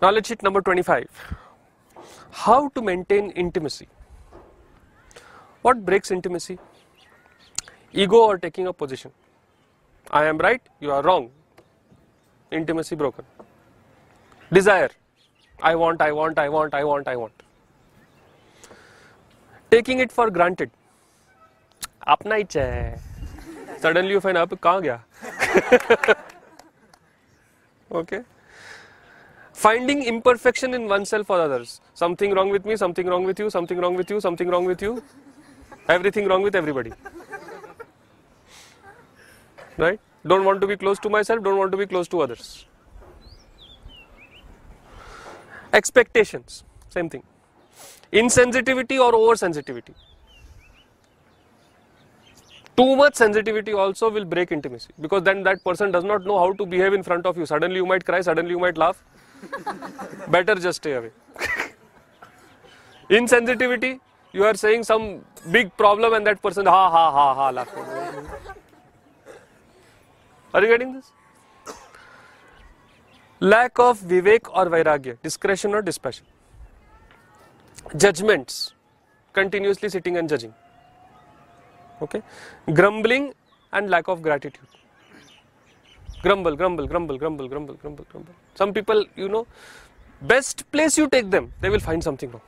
Knowledge sheet number 25. How to maintain intimacy. What breaks intimacy? Ego or taking a position. I am right, you are wrong. Intimacy broken. Desire. I want. Taking it for granted. अपना ही है. Suddenly you find out कहाँ गया? Okay. Finding imperfection in oneself or others. Something wrong with me, something wrong with you, something wrong with you, something wrong with you. Everything wrong with everybody. Right? Don't want to be close to myself, don't want to be close to others. Expectations. Same thing. Insensitivity or oversensitivity. Too much sensitivity also will break intimacy, because then that person does not know how to behave in front of you. Suddenly you might cry, suddenly you might laugh. Better just stay away. Insensitivity, you are saying some big problem and that person ha laughing. Are you getting this? Lack of vivek or vairagya, discretion or dispassion. Judgments, continuously sitting and judging. Okay, grumbling and lack of gratitude. Grumble. Some people, best place you take them, they will find something wrong.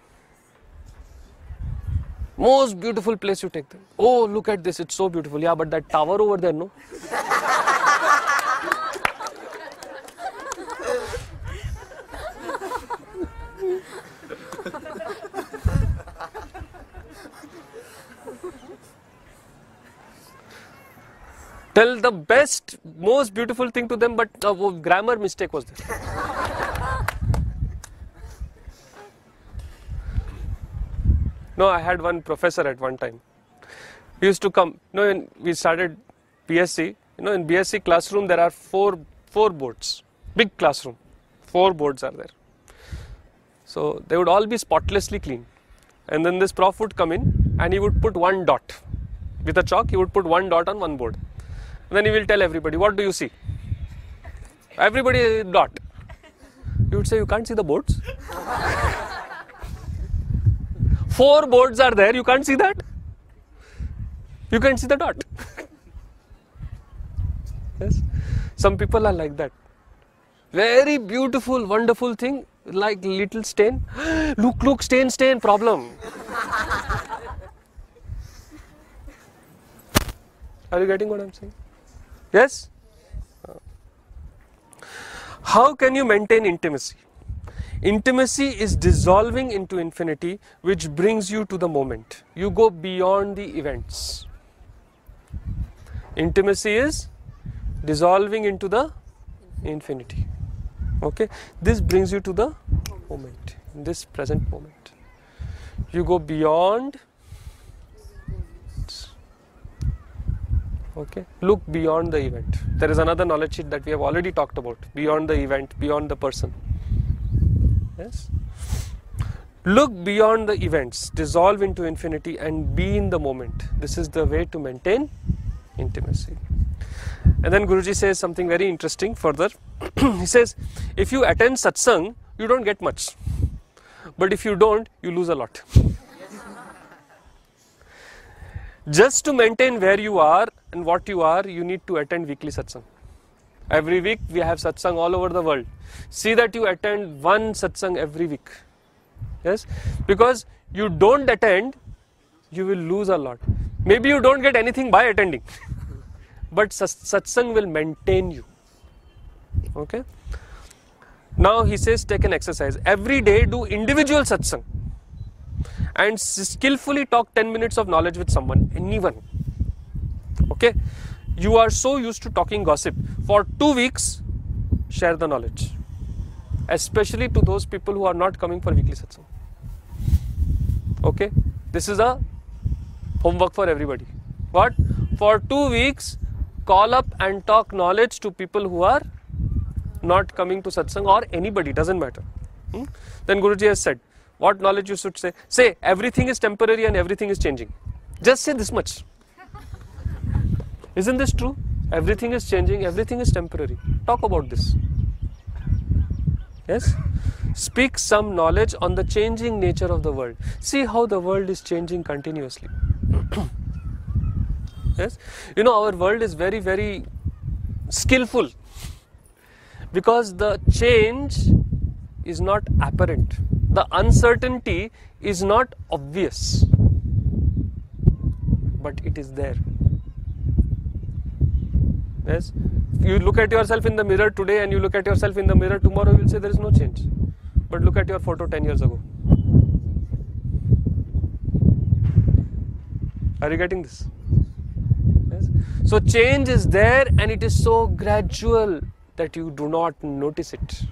Most beautiful place you take them. Oh, look at this, it's so beautiful. Yeah, but that tower over there, no? Tell the best, most beautiful thing to them, but grammar mistake was there. No, I had one professor at one time. He used to come, when we started BSc, in BSc classroom there are four boards, big classroom, 4 boards are there. So they would all be spotlessly clean. And then this prof would come in and he would put one dot. With a chalk, he would put one dot on one board. And then he will tell everybody, what do you see? Everybody dot. You would say, you can't see the boards? 4 boards are there, you can't see that? You can't see the dot. Yes. Some people are like that. Very beautiful, wonderful thing, like little stain. Look, stain, problem. Are you getting what I'm saying? Yes? How can you maintain intimacy? Intimacy is dissolving into infinity, which brings you to the moment. You go beyond the events. Intimacy is dissolving into the infinity. Okay? This brings you to the moment, in this present moment. You go beyond. Okay, look beyond the event. There is another knowledge sheet that we have already talked about. Beyond the event, beyond the person. Yes. Look beyond the events, dissolve into infinity and be in the moment. This is the way to maintain intimacy. And then Guruji says something very interesting further. He says, if you attend satsang, you don't get much. But if you don't, you lose a lot. Just to maintain where you are and what you are, you need to attend weekly satsang. Every week we have satsang all over the world. See that you attend one satsang every week. Yes? Because you don't attend, you will lose a lot. Maybe you don't get anything by attending. But satsang will maintain you. Okay? Now he says take an exercise. Every day do individual satsang. And skillfully talk 10 minutes of knowledge with someone, anyone. Okay? You are so used to talking gossip. For 2 weeks, share the knowledge. Especially to those people who are not coming for weekly satsang. Okay? This is a homework for everybody. What? For 2 weeks, call up and talk knowledge to people who are not coming to satsang, or anybody, doesn't matter. Then Guruji has said, what knowledge you should say? Say, everything is temporary and everything is changing. Just say this much. Isn't this true? Everything is changing, everything is temporary. Talk about this. Yes? Speak some knowledge on the changing nature of the world. See how the world is changing continuously. Yes? You know, our world is very, very skillful because the change is not apparent. The uncertainty is not obvious, but it is there. Yes? You look at yourself in the mirror today and you look at yourself in the mirror tomorrow, you will say there is no change. But look at your photo 10 years ago. Are you getting this? Yes? So change is there and it is so gradual that you do not notice it.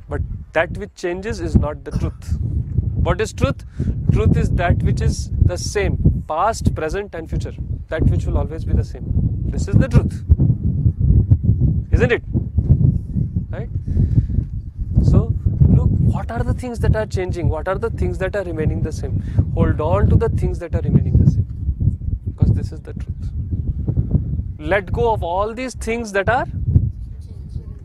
But that which changes is not the truth. What is truth? Truth is that which is the same, past, present and future. That which will always be the same. This is the truth. Isn't it? Right? So, look, what are the things that are changing? What are the things that are remaining the same? Hold on to the things that are remaining the same. Because this is the truth. Let go of all these things that are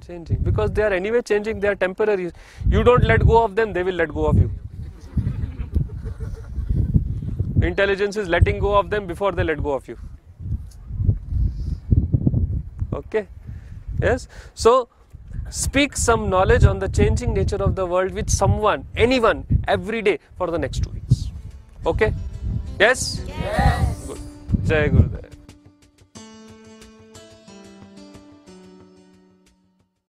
changing. Because they are anyway changing, they are temporary. You don't let go of them, they will let go of you. Intelligence is letting go of them before they let go of you. Okay? Yes? So, speak some knowledge on the changing nature of the world with someone, anyone, every day for the next 2 weeks. Okay? Yes? Yes. Good. Jai Gurudev.